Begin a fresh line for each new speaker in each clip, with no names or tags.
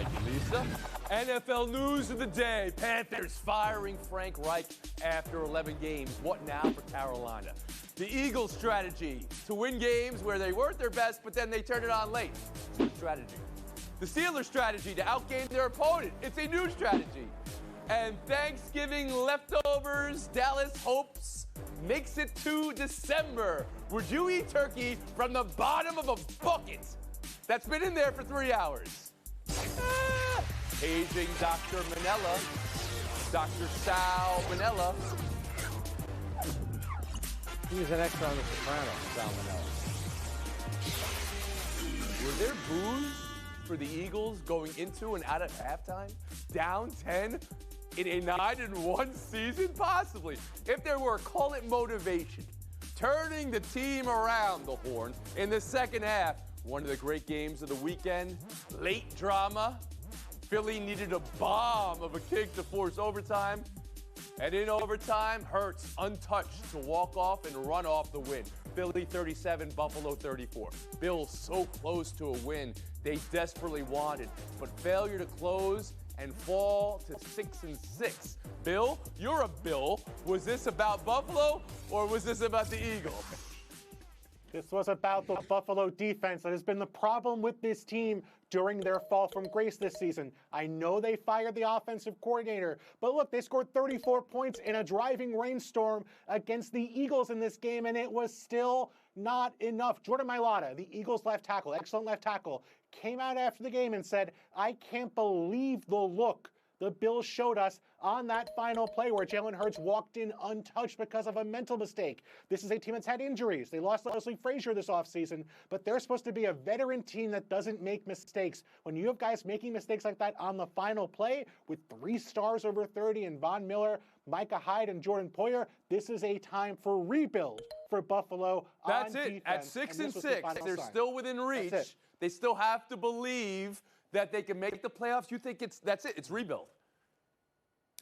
Thank you, Lisa. NFL news of the day. Panthers firing Frank Reich after 11 games. What now for Carolina? The Eagles' strategy to win games where they weren't their best, but then they turned it on late. It's a good strategy. The Steelers' strategy to outgame their opponent. It's a new strategy. And Thanksgiving leftovers, Dallas hopes, makes it to December. Would you eat turkey from the bottom of a bucket that's been in there for 3 hours? Paging Dr. Manella, Dr. Sal Manella.
He was an extra on The Sopranos, Sal Manella.
Were there boos for the Eagles going into and out of halftime? Down 10 in a 9-1 season? Possibly. If there were, call it motivation. Turning the team around the horn in the second half. One of the great games of the weekend. Late drama. Philly needed a bomb of a kick to force overtime. And in overtime, Hurts untouched to walk off and run off the win. Philly 37, Buffalo 34. Bills so close to a win they desperately wanted, but failure to close and fall to 6-6. Bill, you're a Bill. Was this about Buffalo or was this about the Eagles?
This was about the Buffalo defense that has been the problem with this team during their fall from grace this season. I know they fired the offensive coordinator, but look, they scored 34 points in a driving rainstorm against the Eagles in this game, and it was still not enough. Jordan Mailata, the Eagles left tackle, excellent left tackle, came out after the game and said, I can't believe the look the Bills showed us on that final play where Jalen Hurts walked in untouched because of a mental mistake. This is a team that's had injuries. They lost Leslie Frazier this offseason, but they're supposed to be a veteran team that doesn't make mistakes. When you have guys making mistakes like that on the final play with 3 stars over 30 and Von Miller, Micah Hyde, and Jordan Poyer, this is a time for rebuild for Buffalo.
That's
on
it.
defense.
At 6-6, they're still within reach. They still have to believe that they can make the playoffs. You think that's it? It's rebuild.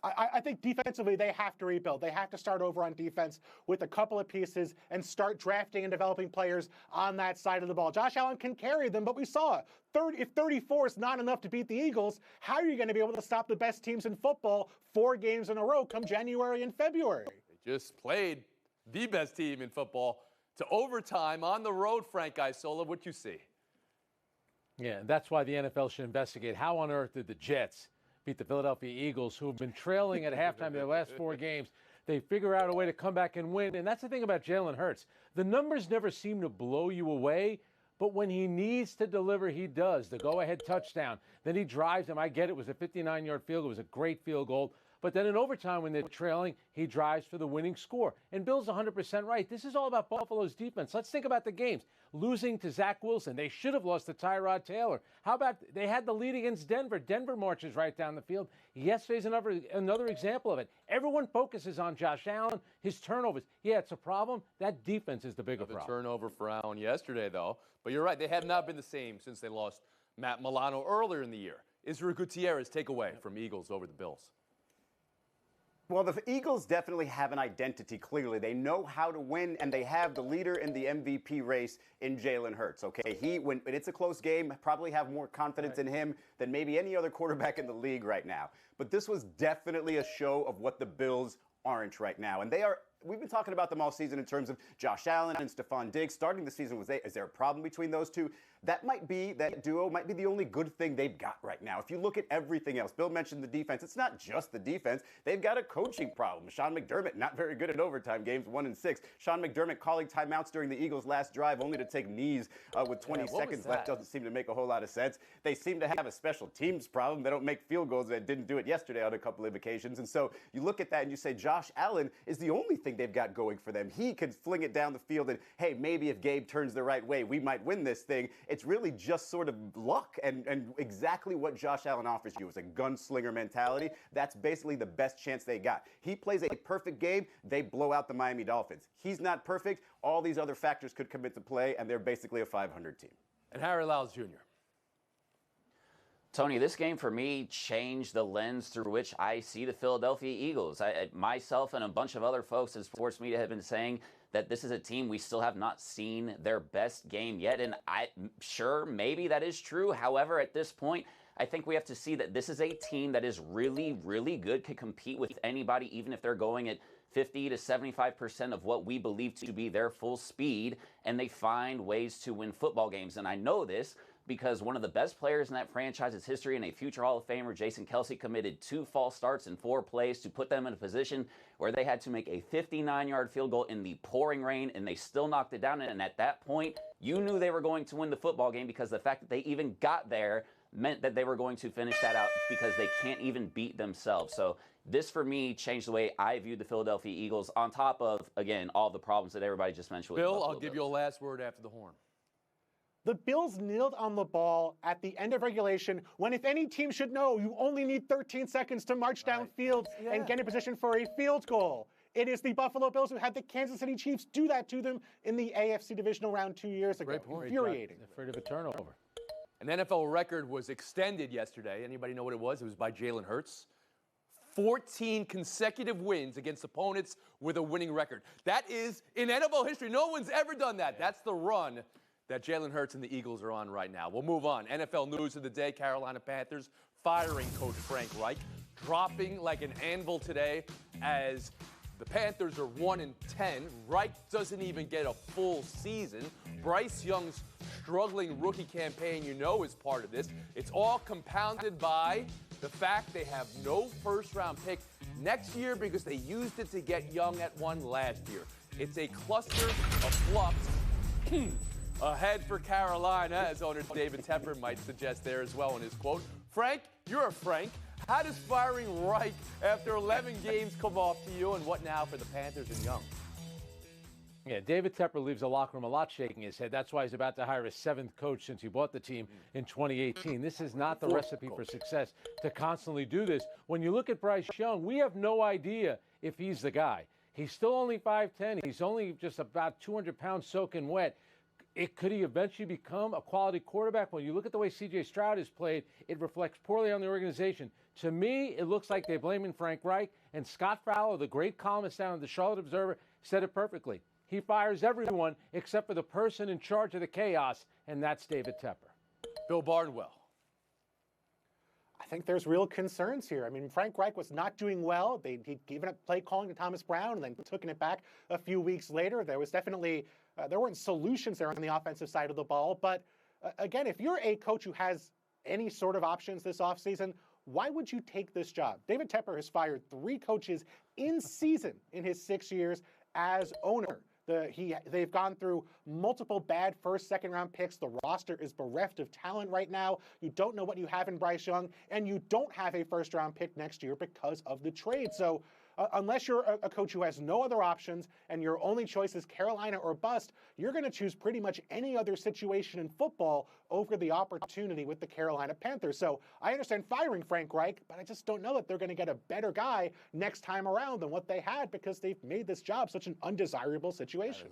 I think defensively they have to rebuild. They have to start over on defense with a couple of pieces and start drafting and developing players on that side of the ball. Josh Allen can carry them, but we saw if 34 is not enough to beat the Eagles, how are you going to be able to stop the best teams in football 4 games in a row come January and February?
They just played the best team in football to overtime on the road, Frank Isola. What you see?
Yeah, that's why the NFL should investigate how on earth did the Jets beat the Philadelphia Eagles, who have been trailing at halftime their last 4 games. They figure out a way to come back and win, and that's the thing about Jalen Hurts. The numbers never seem to blow you away, but when he needs to deliver, he does. The go-ahead touchdown. Then he drives them. I get it was a 59-yard field goal. It was a great field goal. But then in overtime, when they're trailing, he drives for the winning score. And Bill's 100% right. This is all about Buffalo's defense. Let's think about the games. Losing to Zach Wilson. They should have lost to Tyrod Taylor. How about they had the lead against Denver? Denver marches right down the field. Yesterday's another example of it. Everyone focuses on Josh Allen, his turnovers. Yeah, it's a problem. That defense is the bigger problem.
Turnover for Allen yesterday, though. But you're right. They have not been the same since they lost Matt Milano earlier in the year. Israel Gutierrez takeaway from Eagles over the Bills.
Well, the Eagles definitely have an identity, clearly. They know how to win, and they have the leader in the MVP race in Jalen Hurts, okay? When it's a close game, probably have more confidence in him than maybe any other quarterback in the league right now. But this was definitely a show of what the Bills aren't right now. And we've been talking about them all season in terms of Josh Allen and Stephon Diggs. Starting the season, is there a problem between those two? That duo might be the only good thing they've got right now. If you look at everything else, Bill mentioned the defense. It's not just the defense. They've got a coaching problem. Sean McDermott, not very good at overtime games, 1-6. Sean McDermott calling timeouts during the Eagles' last drive only to take knees with 20 seconds left. Doesn't seem to make a whole lot of sense. They seem to have a special teams problem. They don't make field goals. They didn't do it yesterday on a couple of occasions. And so you look at that and you say Josh Allen is the only thing they've got going for them. He could fling it down the field and, hey, maybe if Gabe turns the right way, we might win this thing. It's really just sort of luck and exactly what Josh Allen offers you is a gunslinger mentality. That's basically the best chance they got. He plays a perfect game, they blow out the Miami Dolphins. He's not perfect. All these other factors could come into play, and they're basically a 500 team.
And Harry Lyles Jr.
Tony, this game for me changed the lens through which I see the Philadelphia Eagles. Myself and a bunch of other folks in sports media have been saying that this is a team we still have not seen their best game yet. And maybe that is true. However, at this point, I think we have to see that this is a team that is really, really good, can compete with anybody, even if they're going at 50 to 75% of what we believe to be their full speed, and they find ways to win football games. And I know this because one of the best players in that franchise's history and a future Hall of Famer, Jason Kelce, committed 2 false starts in 4 plays to put them in a position where they had to make a 59-yard field goal in the pouring rain, and they still knocked it down. And at that point, you knew they were going to win the football game because the fact that they even got there meant that they were going to finish that out because they can't even beat themselves. So this, for me, changed the way I viewed the Philadelphia Eagles, on top of, again, all the problems that everybody just mentioned.
Bill, I'll give you a last word after the horn.
The Bills kneeled on the ball at the end of regulation when, if any team should know, you only need 13 seconds to march downfield and get in position for a field goal. It is the Buffalo Bills who had the Kansas City Chiefs do that to them in the AFC divisional round 2 years ago.
Great point.
Infuriating.
Afraid of a turnover.
An NFL record was extended yesterday. Anybody know what it was? It was by Jalen Hurts. 14 consecutive wins against opponents with a winning record. That is, in NFL history, no one's ever done that. That's the run that Jalen Hurts and the Eagles are on right now. We'll move on. NFL news of the day, Carolina Panthers firing Coach Frank Reich, dropping like an anvil today as the Panthers are 1-10. Reich doesn't even get a full season. Bryce Young's struggling rookie campaign, you know, is part of this. It's all compounded by the fact they have no first-round pick next year because they used it to get Young at 1 last year. It's a cluster of flops ahead for Carolina, as owner David Tepper might suggest there as well in his quote. Frank, you're a Frank. How does firing Reich after 11 games come off to you, and what now for the Panthers and Young?
Yeah, David Tepper leaves the locker room a lot shaking his head. That's why he's about to hire his 7th coach since he bought the team in 2018. This is not the recipe for success to constantly do this. When you look at Bryce Young, we have no idea if he's the guy. He's still only 5'10". He's only just about 200 pounds soaking wet. Could he eventually become a quality quarterback? When you look at the way C.J. Stroud has played, it reflects poorly on the organization. To me, it looks like they're blaming Frank Reich, and Scott Fowler, the great columnist down at the Charlotte Observer, said it perfectly. He fires everyone except for the person in charge of the chaos, and that's David Tepper.
Bill Barnwell.
I think there's real concerns here. I mean, Frank Reich was not doing well. He'd given up play calling to Thomas Brown and then taken it back a few weeks later. There was definitely, there weren't solutions there on the offensive side of the ball. But again, if you're a coach who has any sort of options this offseason, why would you take this job? David Tepper has fired 3 coaches in season in his 6 years as owner. They've gone through multiple bad first, second-round picks. The roster is bereft of talent right now. You don't know what you have in Bryce Young, and you don't have a first-round pick next year because of the trade. So unless you're a coach who has no other options and your only choice is Carolina or bust, you're going to choose pretty much any other situation in football over the opportunity with the Carolina Panthers. So I understand firing Frank Reich, but I just don't know that they're going to get a better guy next time around than what they had because they've made this job such an undesirable situation.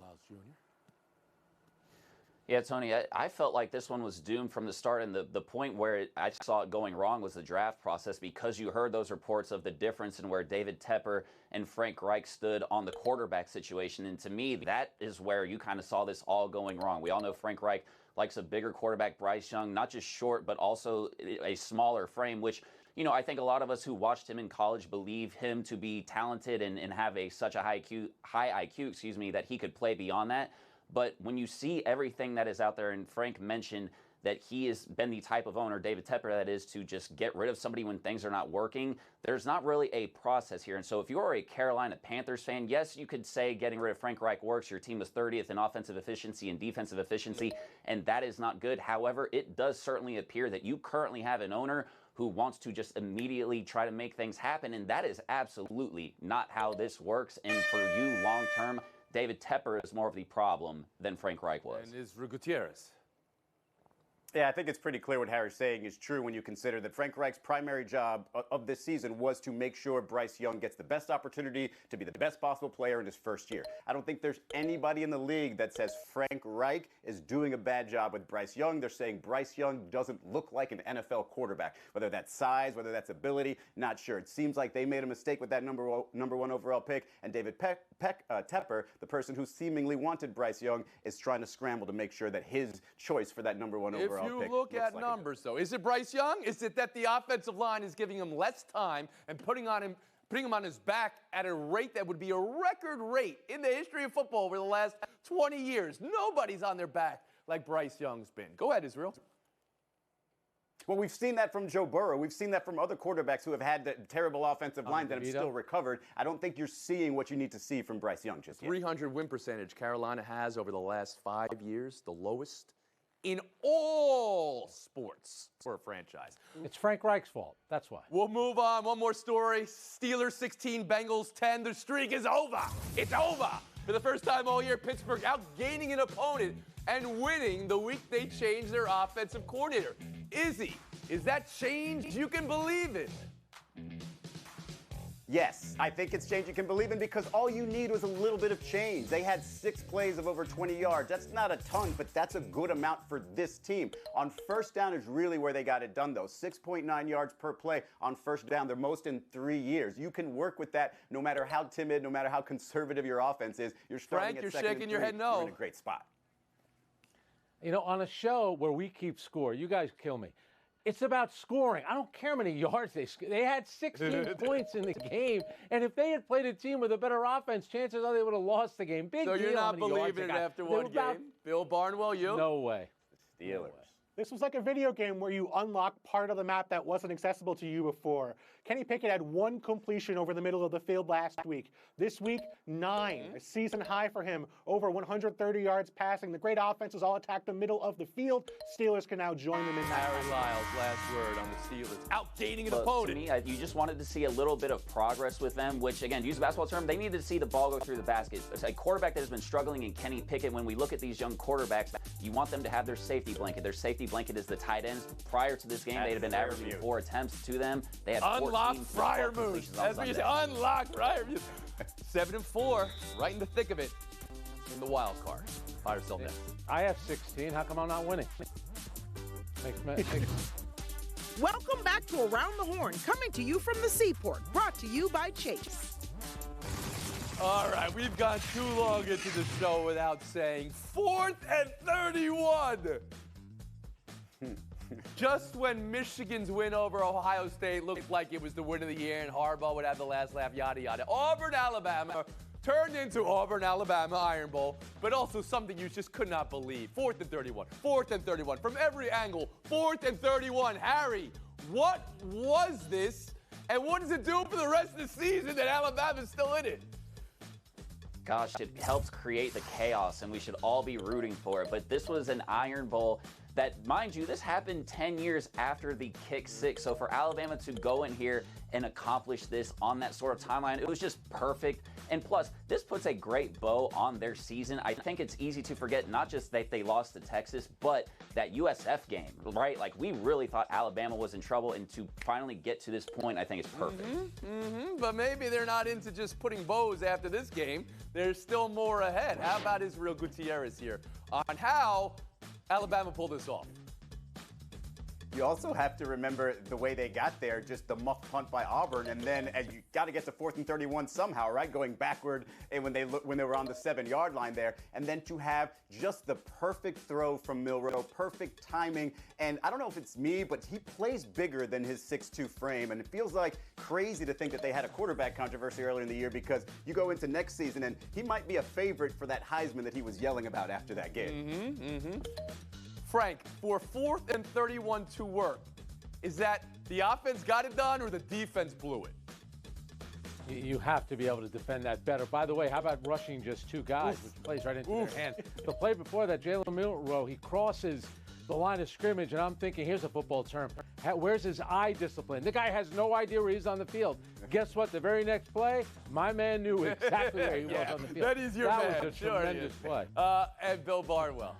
Yeah, Tony, I felt like this one was doomed from the start, and the point where I saw it going wrong was the draft process, because you heard those reports of the difference in where David Tepper and Frank Reich stood on the quarterback situation, and to me, that is where you kind of saw this all going wrong. We all know Frank Reich likes a bigger quarterback, Bryce Young, not just short, but also a smaller frame, which, you know, I think a lot of us who watched him in college believe him to be talented and have such a high IQ, that he could play beyond that. But when you see everything that is out there, and Frank mentioned that he has been the type of owner, David Tepper, that is to just get rid of somebody when things are not working, there's not really a process here. And so if you're a Carolina Panthers fan, yes, you could say getting rid of Frank Reich works. Your team was 30th in offensive efficiency and defensive efficiency, and that is not good. However, it does certainly appear that you currently have an owner who wants to just immediately try to make things happen, and that is absolutely not how this works. And for you long-term, David Tepper is more of the problem than Frank Reich was.
And Israel Gutierrez.
Yeah, I think it's pretty clear what Harry's saying is true when you consider that Frank Reich's primary job of this season was to make sure Bryce Young gets the best opportunity to be the best possible player in his first year. I don't think there's anybody in the league that says Frank Reich is doing a bad job with Bryce Young. They're saying Bryce Young doesn't look like an NFL quarterback. Whether that's size, whether that's ability, not sure. It seems like they made a mistake with that number one overall pick, and David Tepper, the person who seemingly wanted Bryce Young, is trying to scramble to make sure that his choice for that number 1 overall
you
pick.
look
Looks
at
like it.
numbers, though, is it Bryce Young? Is it that the offensive line is giving him less time and putting him on his back at a rate that would be a record rate in the history of football over the last 20 years? Nobody's on their back like Bryce Young's been. Go ahead, Israel.
Well, we've seen that from Joe Burrow. We've seen that from other quarterbacks who have had the terrible offensive lines that have still recovered. I don't think you're seeing what you need to see from Bryce Young just yet.
300 win percentage Carolina has over the last 5 years, the lowest in all sports for a franchise.
It's Frank Reich's fault. That's why.
We'll move on. One more story. Steelers 16, Bengals 10. The streak is over. It's over. For the first time all year, Pittsburgh outgaining an opponent and winning the week they changed their offensive coordinator. Izzy, is that change you can believe in?
Yes, I think it's change you can believe in because all you need was a little bit of change. They had 6 plays of over 20 yards. That's not a ton, but that's a good amount for this team. On first down is really where they got it done, though. 6.9 yards per play on first down, their most in 3 years. You can work with that no matter how timid, no matter how conservative your offense is. You're starting
Frank,
at
you're
second
shaking
and
your
3.
head no.
You're in a great spot.
You know, on a show where we keep score, you guys kill me. It's about scoring. I don't care how many yards they had 16 points in the game, and if they had played a team with a better offense, chances are they would have lost the game. Big
So
deal.
you're
how
not
many yards
believing
they
it
got.
after
They
one
were about-
game? Bill Barnwell, you?
No way.
Steelers.
This was like a video game where you unlock part of the map that wasn't accessible to you before. Kenny Pickett had 1 completion over the middle of the field last week. This week, 9, a season high for him, over 130 yards passing. The great offenses all attack the middle of the field. Steelers can now join them in that.
Harry Lyles, last word on the Steelers. Outgaining an
But
opponent.
to me, you just wanted to see a little bit of progress with them, which, again, to use a basketball term, they needed to see the ball go through the basket. It's a quarterback that has been struggling in Kenny Pickett. When we look at these young quarterbacks, you want them to have their safety blanket. Their safety blanket is the tight ends. Prior to this game, they had been averaging 4 attempts to them. They had 14
Unlock Fryer moves.
completions on
That's what you say.
Sunday.
Unlock Fryer moves. 7-4, right in the thick of it, in the wild card. Fire still next.
I have 16. How come I'm not winning? Makes
Welcome back to Around the Horn, coming to you from the Seaport, brought to you by Chase.
All right, we've gone too long into the show without saying 4th and 31. Just when Michigan's win over Ohio State looked like it was the win of the year and Harbaugh would have the last laugh, yada, yada. Auburn, Alabama turned into Auburn, Alabama Iron Bowl, but also something you just could not believe. 4th and 31. 4th and 31. From every angle, 4th and 31. Harry, what was this, and what does it do for the rest of the season that Alabama's still in it?
Gosh, it helps create the chaos, and we should all be rooting for it. But this was an Iron Bowl that, mind you, this happened 10 years after the kick six. So for Alabama to go in here and accomplish this on that sort of timeline, it was just perfect. And plus, this puts a great bow on their season. I think it's easy to forget not just that they lost to Texas, but that USF game, right? Like, we really thought Alabama was in trouble, and to finally get to this point, I think it's perfect.
But maybe they're not into just putting bows after this game. There's still more ahead. How about Israel Gutierrez here on how Alabama pulled this off?
You also have to remember the way they got there, just the muff punt by Auburn, and then as you got to get to 4th and 31 somehow, right? Going backward and when they were on the 7-yard line there, and then to have just the perfect throw from Milroe, perfect timing. And I don't know if it's me, but he plays bigger than his 6'2" frame, and it feels like crazy to think that they had a quarterback controversy earlier in the year, because you go into next season and he might be a favorite for that Heisman that he was yelling about after that game.
Frank, for 4th and 31 to work, is that the offense got it done or the defense blew it?
You have to be able to defend that better. By the way, how about rushing just 2 guys, which plays right into their hand? The play before that, Jalen Milroe, he crosses the line of scrimmage, and I'm thinking, here's a football term, where's his eye discipline? The guy has no idea where he's on the field. Guess what? The very next play, my man knew exactly where he was on the field.
That is your man.
That was a tremendous play.
And Bill Barnwell.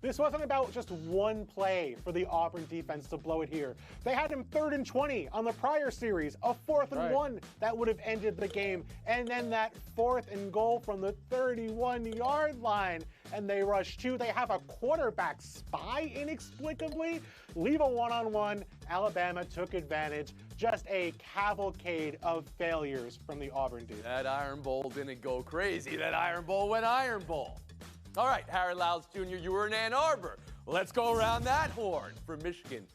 This wasn't about just one play for the Auburn defense to blow it here. They had him 3rd and 20 on the prior series, a 4th and 1 that would have ended the game, and then that 4th and goal from the 31-yard line, and they rush 2. They have a quarterback spy inexplicably. Leave a one-on-one. Alabama took advantage. Just a cavalcade of failures from the Auburn defense.
That Iron Bowl didn't go crazy. That Iron Bowl went Iron Bowl. All right, Harry Lyles Jr., you were in Ann Arbor Let's go around that horn for Michigan.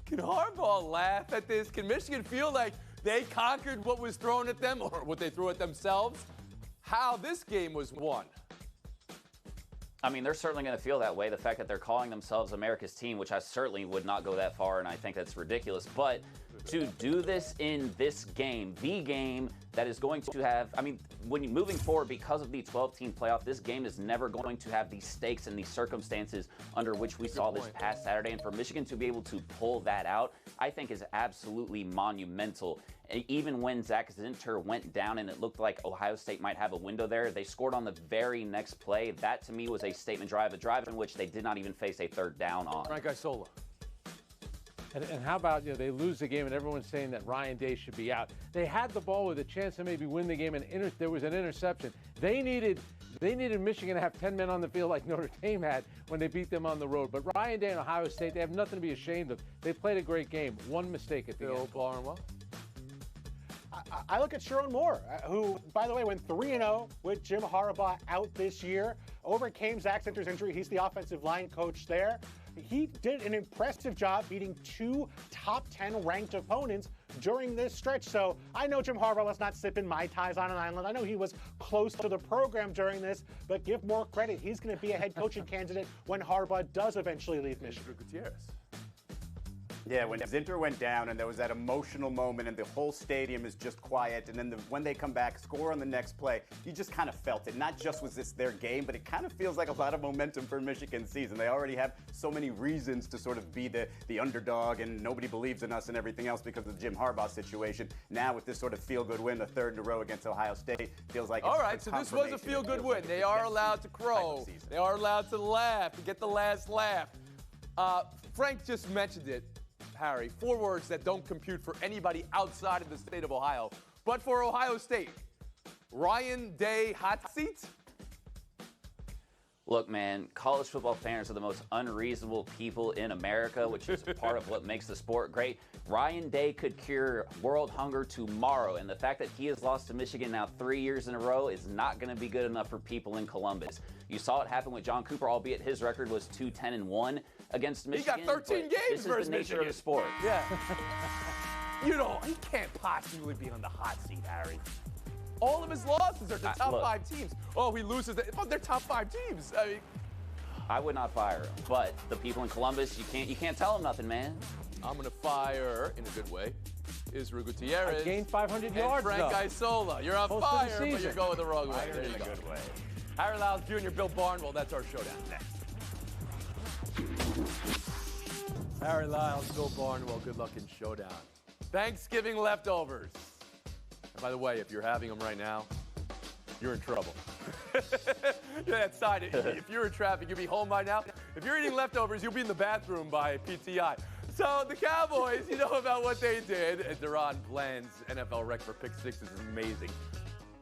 Can Harbaugh laugh at this? Can Michigan feel like they conquered what was thrown at them or what they threw at themselves? How this game was won.
I mean, they're certainly going to feel that way. The fact that they're calling themselves America's team, which I certainly would not go that far, and I think that's ridiculous. But to do this in this game, the game that is going to have, I mean, when you're moving forward because of the 12-team playoff, this game is never going to have these stakes and these circumstances under which we saw this past Saturday. And for Michigan to be able to pull that out, I think is absolutely monumental. Even when Zach Zinter went down and it looked like Ohio State might have a window there, they scored on the very next play. That, to me, was a statement drive, a drive in which they did not even face a third down on.
Frank Isola.
And how about, they lose the game and everyone's saying that Ryan Day should be out. They had the ball with a chance to maybe win the game, and there was an interception. They needed Michigan to have 10 men on the field like Notre Dame had when they beat them on the road. But Ryan Day and Ohio State, they have nothing to be ashamed of. They played a great game. One mistake at the end.
Bill Barnwell.
I look at Sharon Moore, who, by the way, went 3-0 with Jim Harbaugh out this year. Overcame Zach Zinter's injury. He's the offensive line coach there. He did an impressive job beating 2 top 10 ranked opponents during this stretch. So I know Jim Harbaugh was not sipping Mai Tais on an island. I know he was close to the program during this, but give more credit. He's going to be a head coaching candidate when Harbaugh does eventually leave Michigan.
Gutierrez.
Yeah, when Zinter went down and there was that emotional moment and the whole stadium is just quiet, and then when they come back, score on the next play, you just kind of felt it. Not just was this their game, but it kind of feels like a lot of momentum for Michigan's season. They already have so many reasons to sort of be the underdog, and nobody believes in us and everything else because of the Jim Harbaugh situation. Now with this sort of feel-good win, a third in a row against Ohio State, feels like it's
all right, so this was a feel-good win. They are allowed to crow. They are allowed to laugh and get the last laugh. Frank just mentioned it. Harry, 4 words that don't compute for anybody outside of the state of Ohio. But for Ohio State, Ryan Day hot seat?
Look, man, college football fans are the most unreasonable people in America, which is part of what makes the sport great. Ryan Day could cure world hunger tomorrow, and the fact that he has lost to Michigan now 3 years in a row is not going to be good enough for people in Columbus. You saw it happen with John Cooper, albeit his record was 2-10-1 against Michigan.
He got 13 games versus
the nature
Michigan.
of the sport.
Yeah. He can't possibly be on the hot seat, Harry. All of his losses are to top 5 teams. Oh, he loses. They're top 5 teams. I mean,
I would not fire him, but the people in Columbus, you can't tell them nothing, man.
I'm going to fire, in a good way, Israel Gutierrez.
I gained 500
and
yards,
Frank Isola. You're on
Most of the
fire, but
season.
you're going the wrong way.
Fire
There
in
you
a
go.
good way.
Harry Lyles Jr., Bill Barnwell. That's our showdown next. Harry Lyles, Bill Barnwell. Good luck in showdown. Thanksgiving leftovers. And by the way, if you're having them right now, you're in trouble. You're that side. If you're in traffic, you'll be home by now. If you're eating leftovers, you'll be in the bathroom by PTI. So the Cowboys, you know about what they did. And Deron Bland's NFL rec for pick 6 is amazing.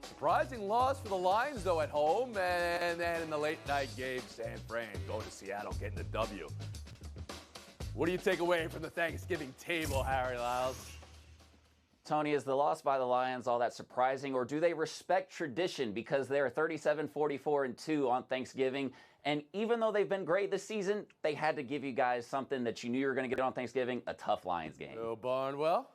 Surprising loss for the Lions, though, at home. And then in the late night game, San Fran going to Seattle, getting the W. What do you take away from the Thanksgiving table, Harry Lyles?
Tony, is the loss by the Lions all that surprising, or do they respect tradition because they're 37-44-2 on Thanksgiving? And even though they've been great this season, they had to give you guys something that you knew you were going to get on Thanksgiving, a tough Lions game.
Bill Barnwell.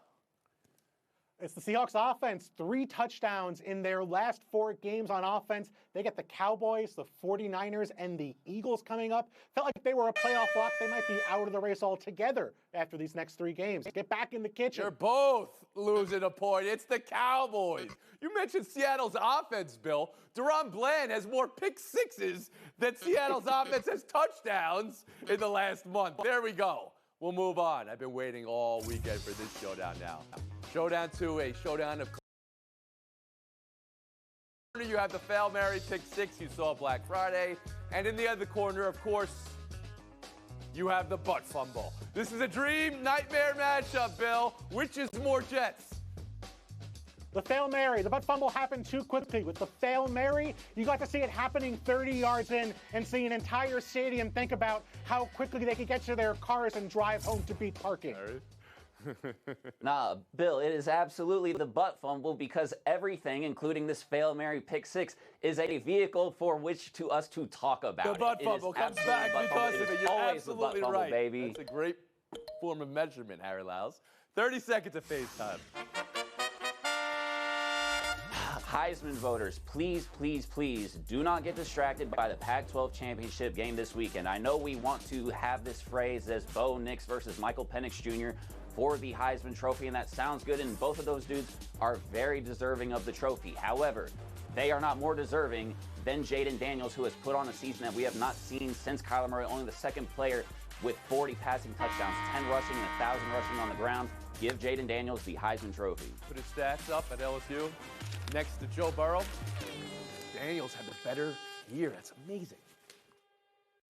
It's the Seahawks offense, 3 touchdowns in their last 4 games on offense. They get the Cowboys, the 49ers, and the Eagles coming up. Felt like they were a playoff lock. They might be out of the race altogether after these next 3 games. Get back in the kitchen.
You're both losing a point. It's the Cowboys. You mentioned Seattle's offense, Bill. Deron Bland has more pick 6s than Seattle's offense has touchdowns in the last month. There we go. We'll move on. I've been waiting all weekend for this showdown now. Showdown 2, a showdown of... You have the Fail Mary pick 6 you saw Black Friday. And in the other corner, of course, you have the butt fumble. This is a dream nightmare matchup, Bill. Which is more Jets?
The Fail Mary. The butt fumble happened too quickly. With the Fail Mary, you got to see it happening 30 yards in and see an entire stadium think about how quickly they could get to their cars and drive home to beat parking.
Nah, Bill, it is absolutely the butt fumble because everything, including this Fail Mary pick six, is a vehicle for which to us to talk about.
The butt
It is
fumble comes
absolutely
back
the butt fumble.
because
It
of
is
it. You're
always the butt
absolutely
fumble,
right.
baby.
That's a great form of measurement, Harry Lyles. 30 seconds of FaceTime.
Heisman voters, please, please, please do not get distracted by the Pac-12 championship game this weekend. I know we want to have this phrase as Bo Nix versus Michael Penix Jr. for the Heisman Trophy, and that sounds good, and both of those dudes are very deserving of the trophy. However, they are not more deserving than Jaden Daniels, who has put on a season that we have not seen since Kyler Murray, only the second player with 40 passing touchdowns, 10 rushing, and 1,000 rushing on the ground. Give Jaden Daniels the Heisman Trophy.
Put his stats up at LSU next to Joe Burrow. Daniels had the better year. That's amazing.